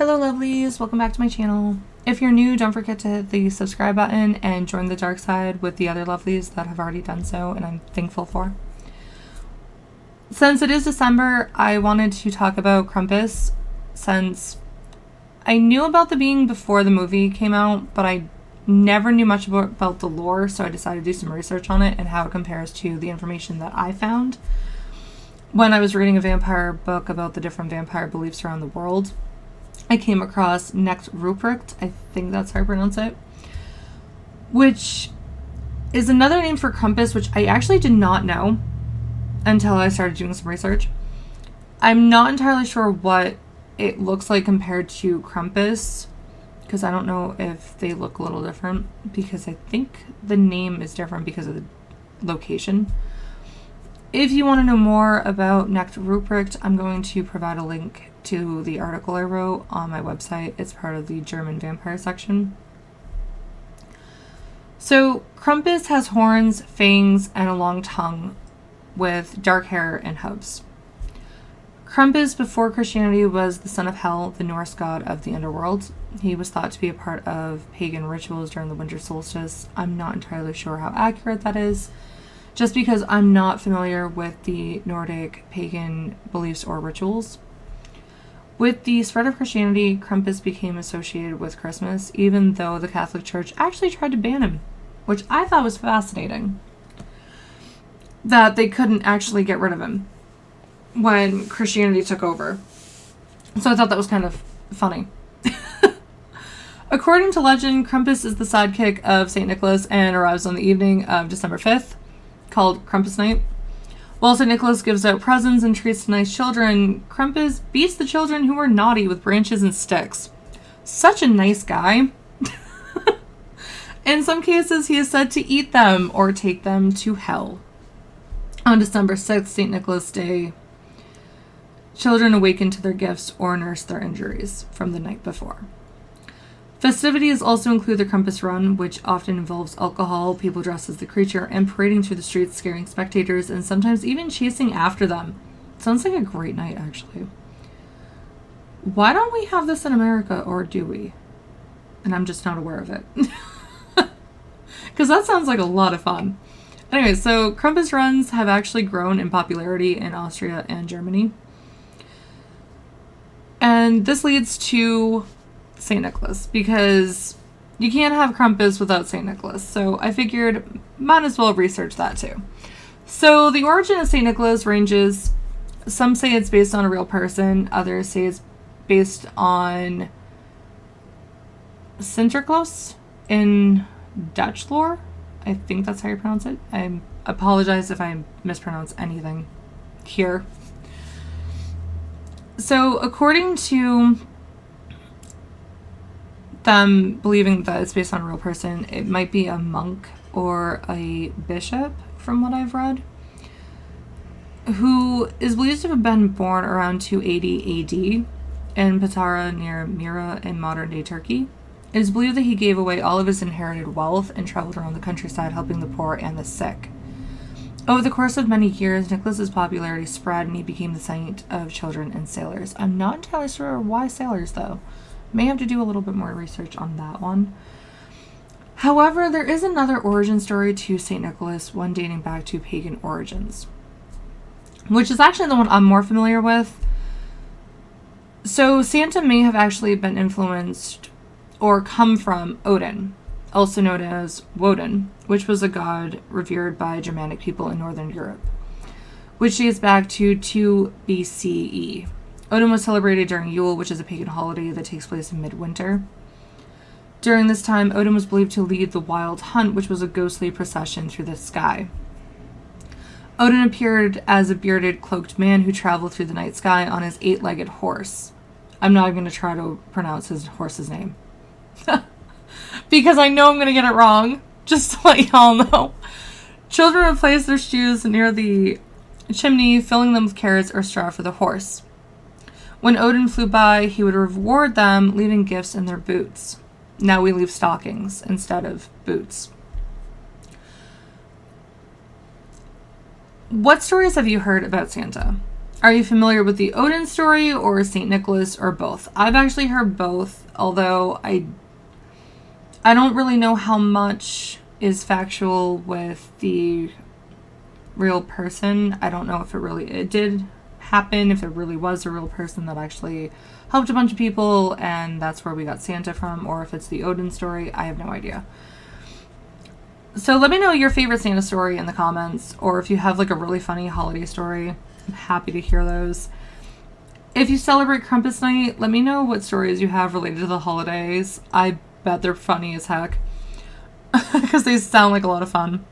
Hello lovelies, welcome back to my channel. If you're new, don't forget to hit the subscribe button and join the dark side with the other lovelies that have already done so, and I'm thankful for. Since it is December, I wanted to talk about Krampus, since I knew about the being before the movie came out, but I never knew much about the lore, so I decided to do some research on it and how it compares to the information that I found when I was reading a vampire book about the different vampire beliefs around the world. I came across Necht Ruprecht, I think that's how I pronounce it, which is another name for Krampus, which I actually did not know until I started doing some research. I'm not entirely sure what it looks like compared to Krampus, because I don't know if they look a little different, because I think the name is different because of the location. If you want to know more about Necht Ruprecht, I'm going to provide a link to the article I wrote on my website. It's part of the German vampire section. So, Krampus has horns, fangs, and a long tongue with dark hair and hooves. Krampus, before Christianity, was the son of Hel, the Norse god of the underworld. He was thought to be a part of pagan rituals during the winter solstice. I'm not entirely sure how accurate that is, just because I'm not familiar with the Nordic pagan beliefs or rituals. With the spread of Christianity, Krampus became associated with Christmas, even though the Catholic Church actually tried to ban him, which I thought was fascinating, that they couldn't actually get rid of him when Christianity took over. So I thought that was kind of funny. According to legend, Krampus is the sidekick of St. Nicholas and arrives on the evening of December 5th, called Krampus Night. While St. Nicholas gives out presents and treats to nice children, Krampus beats the children who are naughty with branches and sticks. Such a nice guy. In some cases, he is said to eat them or take them to hell. On December 6th, St. Nicholas Day, children awaken to their gifts or nurse their injuries from the night before. Festivities also include the Krampus Run, which often involves alcohol, people dressed as the creature, and parading through the streets, scaring spectators, and sometimes even chasing after them. Sounds like a great night, actually. Why don't we have this in America, or do we? And I'm just not aware of it. Because that sounds like a lot of fun. Anyway, so Krampus runs have actually grown in popularity in Austria and Germany. And this leads to St. Nicholas, because you can't have Krampus without St. Nicholas, so I figured might as well research that too. So the origin of St. Nicholas ranges. Some say it's based on a real person, others say it's based on Sinterklaas in Dutch lore. I think that's how you pronounce it. I apologize if I mispronounce anything here. So according to them believing that it's based on a real person, it might be a monk or a bishop, from what I've read, who is believed to have been born around 280 AD in Patara near Mira in modern-day Turkey. It is believed that he gave away all of his inherited wealth and traveled around the countryside helping the poor and the sick. Over the course of many years, Nicholas's popularity spread and he became the saint of children and sailors. I'm not entirely sure why sailors, though. May have to do a little bit more research on that one. However, there is another origin story to St. Nicholas, one dating back to pagan origins, which is actually the one I'm more familiar with. So Santa may have actually been influenced or come from Odin, also known as Woden, which was a god revered by Germanic people in Northern Europe, which dates back to 2 BCE. Odin was celebrated during Yule, which is a pagan holiday that takes place in midwinter. During this time, Odin was believed to lead the wild hunt, which was a ghostly procession through the sky. Odin appeared as a bearded, cloaked man who traveled through the night sky on his 8-legged horse. I'm not going to try to pronounce his horse's name, because I know I'm going to get it wrong, just to let y'all know. Children would place their shoes near the chimney, filling them with carrots or straw for the horse. When Odin flew by, he would reward them, leaving gifts in their boots. Now we leave stockings instead of boots. What stories have you heard about Santa? Are you familiar with the Odin story or St. Nicholas or both? I've actually heard both, although I don't really know how much is factual with the real person. I don't know if it did happen, if there really was a real person that actually helped a bunch of people and that's where we got Santa from, or if it's the Odin story. I have no idea. So let me know your favorite Santa story in the comments, or if you have like a really funny holiday story. I'm happy to hear those. If you celebrate Krampus night, let me know what stories you have related to the holidays. I bet they're funny as heck because they sound like a lot of fun.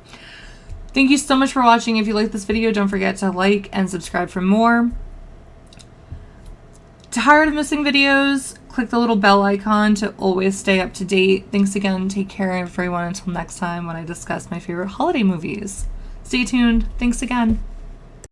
Thank you so much for watching. If you like this video, don't forget to like and subscribe for more. Tired of missing videos? Click the little bell icon to always stay up to date. Thanks again. Take care, everyone. Until next time when I discuss my favorite holiday movies. Stay tuned. Thanks again.